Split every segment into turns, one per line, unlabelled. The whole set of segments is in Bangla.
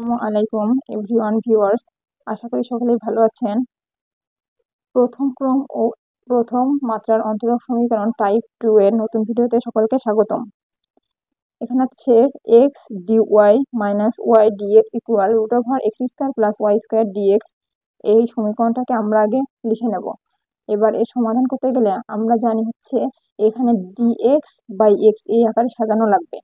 আসসালামু আলাইকুম এভরিওয়ান ভিউয়ার্স, আশা করি সকলেই ভালো আছেন। প্রথম ক্রম ও প্রথম মাত্রার অন্তরক সমীকরণ টাইপ 2 এর নতুন ভিডিওতে সকলকে স্বাগতম। এখানে আছে x dy minus y dx equal root over x square plus y square d x. এই সমীকরণটাকে আমরা আগে লিখে নেব। এবার এর সমাধান করতে গেলে আমরা জানি হচ্ছে এখানে dx বাই x এই আকারে সাজানো লাগবে।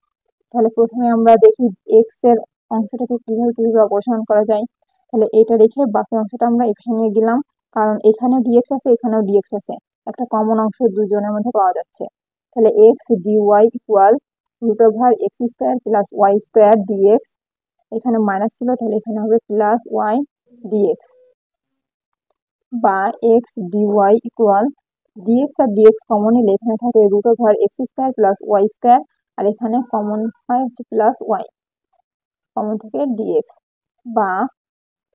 তাহলে প্রথমে আমরা দেখি x এর অংশটাকে কিভাবে অপসারণ করা যায়। তাহলে এটা রেখে বাকি অংশটা আমরা এখানে নিয়ে গেলাম, কারণ এখানে ডিএক্স আছে, এখানেও ডিএক্স আছে, একটা কমন অংশ দুজনের মধ্যে পাওয়া যাচ্ছে। তাহলে x dy equal root over x square plus y square dx. এখানে মাইনাস ছিল, তাহলে এখানে হবে প্লাস ওয়াই ডিএক্স, বা এক্স ডিওয়াই ইকুয়াল ডিএক্স আর ডিএক্স কমন নিলে এখানে থাকে root over x square plus y square, আর এখানে কমন হয় হচ্ছে প্লাস ওয়াই, কমন থেকে ডিএক্স। বা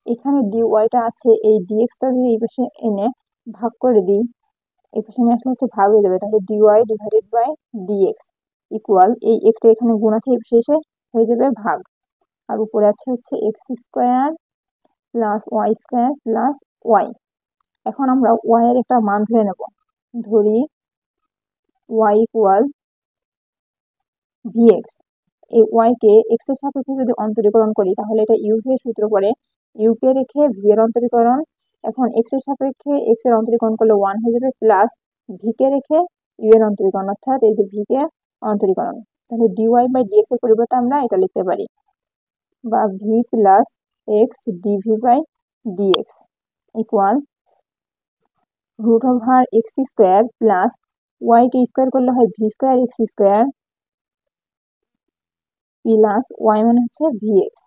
এখানে ডিওয়াইটা আছে, এই ডিএক্সটা যদি এই পাশে এনে ভাগ করে দিই, এই পাশে নিয়ে আসলে হচ্ছে ভাগ হয়ে যাবে, তাহলে d y divided by dx equal এই এক্সটা এখানে গুণ আছে, এই পাশে এসে হয়ে যাবে ভাগ, আর উপরে আছে হচ্ছে x square plus y square plus y. এখন আমরা ওয়াই এর একটা মান ধরে নেব, ধরি ওয়াই ইকুয়াল ভিএক্স। এই ওয়াই কে এক্স এর সাপেক্ষে যদি অন্তরীকরণ করি তাহলে এটা ইউ এর সূত্র পড়ে, ইউ কে রেখে ভি এর অন্তরীকরণ। এখন এক্স এর সাপেক্ষে এক্স এর অন্তরীকরণ করলে 1 হয়ে যাবে, প্লাস ভি কে রেখে ইউ এর অন্তরীকরণ, অর্থাৎ এই যে ভি কে অন্তরীকরণ। তাহলে ডিওয়াই বাই ডিএক্স এর পরিবর্তে আমরা এটা লিখতে পারি, বা v plus x DV by dx equal root over x square plus y কে স্কোয়ার করলে হয় v square x square plus y মানে হচ্ছে ভিএক্স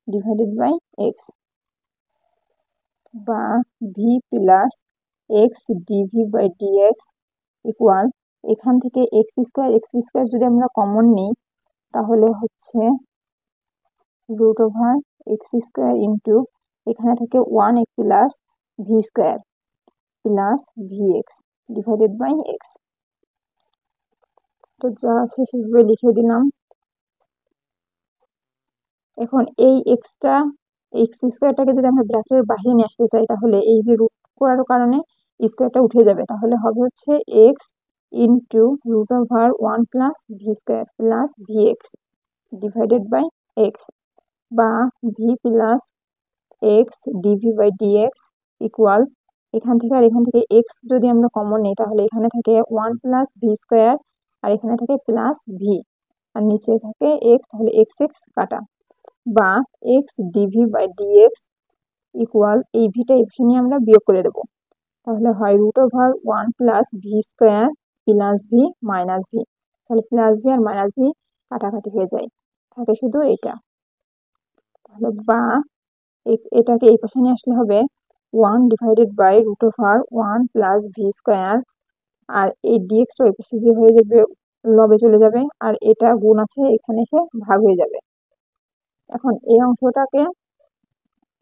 ডিভাইডেড বাই এক্স, বা v plus x DV by dx equal এখান থেকে এক্স স্কোয়ার যদি আমরা কমন নিই তাহলে হচ্ছে root over x square into এখানে থেকে 1 plus v square plus v x divided by x. তো যা আছে সেভাবে লিখে দিলাম। এখন এই এক্স স্কোয়ারটাকে যদি আমরা ব্র্যাকেটের বাইরে নিয়ে আসতে চাই তাহলে এই যে রুট করার কারণে স্কোয়ারটা উঠে যাবে, তাহলে হবে হচ্ছে x into root over 1 plus v square plus v x divided by x, বা v plus x DV by dx equal এখান থেকে আর এখান থেকে এক্স যদি আমরা কমন নিই তাহলে এখানে থাকে 1 প্লাস ভি স্কোয়ার, আর এখানে থাকে প্লাস ভি, আর নিচে থাকে এক্স, তাহলে এক্স এক্স কাটা, বা x DV by dx equal এই ভিটা এখানে আমরা বিয়োগ করে দেবো, তাহলে হয় root over 1 plus v square plus v minus v. তাহলে প্লাস ভি আর মাইনাস ভি কাটাকাটি হয়ে যায়, থাকে শুধু এটা। তাহলে বা এটাকে এই পাশে নিয়ে আসলে হবে 1 divided by root over 1 plus v square, আর এই ডিএক্সটা ওই পাশে যে হয়ে যাবে লবে চলে যাবে, আর এটা গুণ আছে এখানে এসে ভাগ হয়ে যাবে। এখন এই অংশটাকে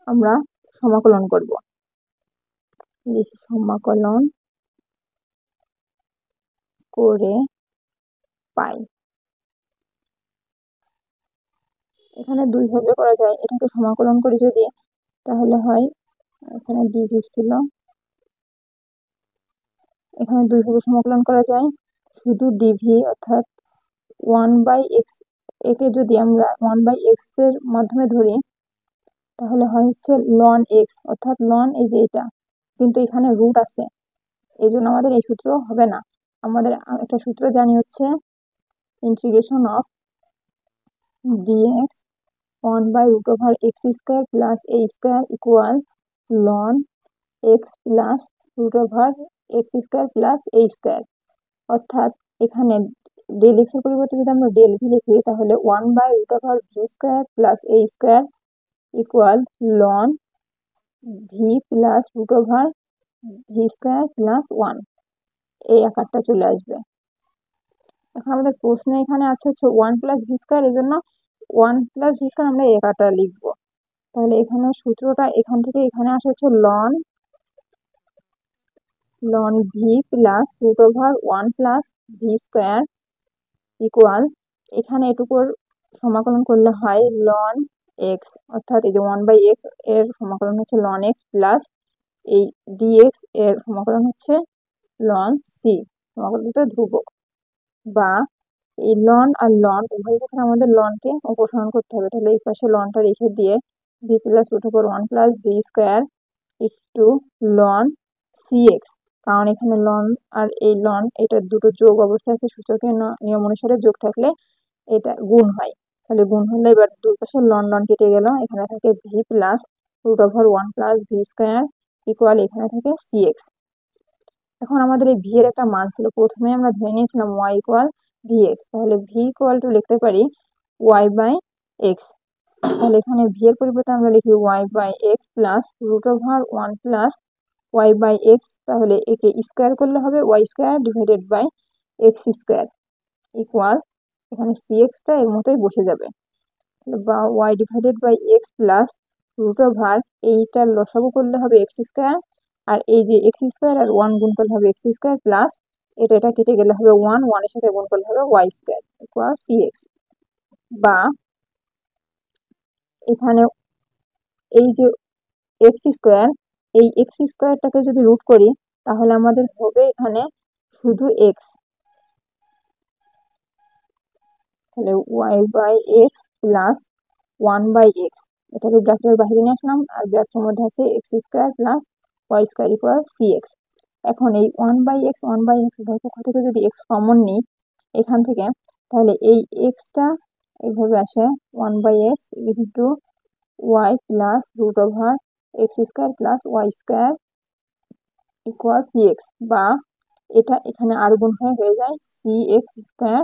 আমরা সমাকলন করব, সমাকলন করে পাই। এখানে দুই ভাবে করা যায়, এটাকে সমাকলন করি যদি তাহলে হয় এখানে ডিভি ছিল, এখানে দুই ভাবে সমাকলন করা যায়, শুধু ডিভি অর্থাৎ 1 বাই এক্স, একে যদি আমরা 1 বাই এক্স এর মাধ্যমে ধরি তাহলে হয় হচ্ছে লন এক্স, অর্থাৎ লন এই যে এটা, কিন্তু এখানে রুট আছে এই জন্য আমাদের এই সূত্র হবে না। আমাদের একটা সূত্র জানি হচ্ছে integration of d x 1 by root over x square plus a square equal লন x plus root over x square plus a square, অর্থাৎ এখানে ডেল এক্স এর পরিবর্তে যদি আমরা ডেল ভি লিখি তাহলে 1 by root over v square plus a square equal লন v plus root over v square plus 1, এই আকারটা চলে আসবে। এখন আমাদের প্রশ্নে এখানে আছে হচ্ছে 1 প্লাস ভি স্কোয়ার, এই জন্য 1 প্লাস ভি স্কোয়ার আমরা এই আকারটা লিখবো। তাহলে এখানে সূত্রটা এখান থেকে এখানে আসে হচ্ছে লন v plus root over 1 plus v square equal এখানে এটুকুর সমাকলন করলে হয় লন এক্স, অর্থাৎ এই যে 1/x এর সমাকলন হচ্ছে লন এক্স প্লাস এই ডিএক্স এর সমাকলন হচ্ছে লন সি, সমাকলনটা ধ্রুবক। বা এই লন আর লন উভয় ক্ষেত্রে আমাদের লনকে অপসারণ করতে হবে, তাহলে এই পাশে লনটা রেখে দিয়ে v plus root over 1 plus v square equal to ln c x, কারণ এখানে লন আর এই লন এটা দুটো যোগ অবস্থায় আছে, সূচকের নিয়ম অনুসারে যোগ থাকলে এটা গুণ হয়, তাহলে গুণ হলে এবার দুই পাশে লন লন কেটে গেল, এখানে থাকে v plus root over 1 plus v square equal এখানে থাকে সি এক্স। এখন আমাদের এই ভি এর একটা মান ছিল, প্রথমে আমরা ধরে নিয়েছিলাম ওয়াই ইকুয়াল ভি এক্স, তাহলে ভি ইকুয়াল টু লিখতে পারি ওয়াই বাই এক্স, তাহলে এখানে ভি এর পরিবর্তে আমরা লিখি y by x plus root over 1 plus y by x, তাহলে একে স্কোয়ার করলে হবে y square divided by x square equal এখানে সি এক্সটা এর মতোই বসে যাবে, বা y divided by x plus root over এইটার লসাগু করলে হবে এক্স স্কোয়ার, আর এই যে এক্স স্কোয়ার আর 1 গুণ করলে হবে এক্স স্কোয়ার প্লাস এটা কেটে গেলে হবে 1, 1 এর সাথে গুণ করলে হবে y square equal c x. বা এখানে এই যে এক্স স্কোয়ার, এই এক্স স্কোয়ারটাকে যদি রুট করি তাহলে আমাদের হবে এখানে শুধু এক্স, তাহলে Y by x plus 1/x, এটাকে ব্র্যাকেটের বাইরে নিয়ে আসলাম, আর ব্র্যাকেটের মধ্যে আছে x square plus y square equal c x. এখন এই 1/x উভয় পক্ষ থেকে যদি এক্স কমন নিই এখান থেকে, তাহলে এই এক্সটা এইভাবে আসে 1/x into y plus root over x square plus y square equal c x, বা এটা এখানে আর গুণ হয়ে যায় সি এক্স স্কোয়ার,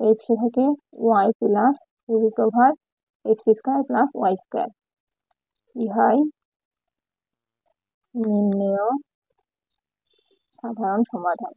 এই থেকে y plus root over x square plus y square, ইহাই নির্ণেয় সাধারণ সমাধান।